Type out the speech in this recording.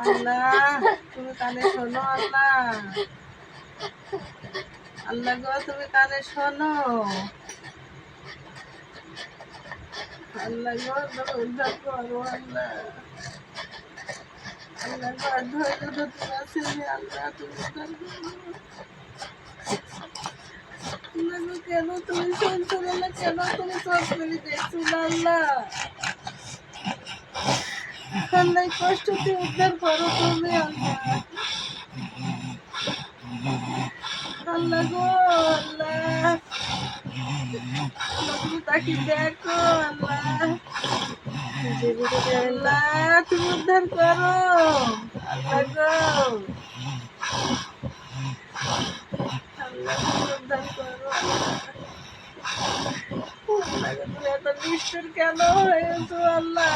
আল্লাহ তুমি কানে শোনো আল্লাহ। আল্লাহ গো তুমি কানে শোনো। আল্লাহ গো তুমি উদ্ধার করো আল্লাহ। আল্লাহ গো ধৈর্য ধরতে পারছি আল্লাহ তুমি উদ্ধার করো। আল্লাহ গো কেন তুমি শুনছো আল্লাহ, কেন তুমি চোখ মেলে দেখছো না আল্লাহ। আল্লাহ কষ্টতে উদ্ধার করো তুমি আল্লাহ। আল্লাহ গো আল্লাহ তুমি তাকে দেখো আল্লাহ। আল্লাহ তুমি উদ্ধার করো আল্লাহ গো। আল্লাহ তুমি উদ্ধার করো আল্লাহ। তুমি এত নিষ্ঠুর কেন হয়েছো আল্লাহ।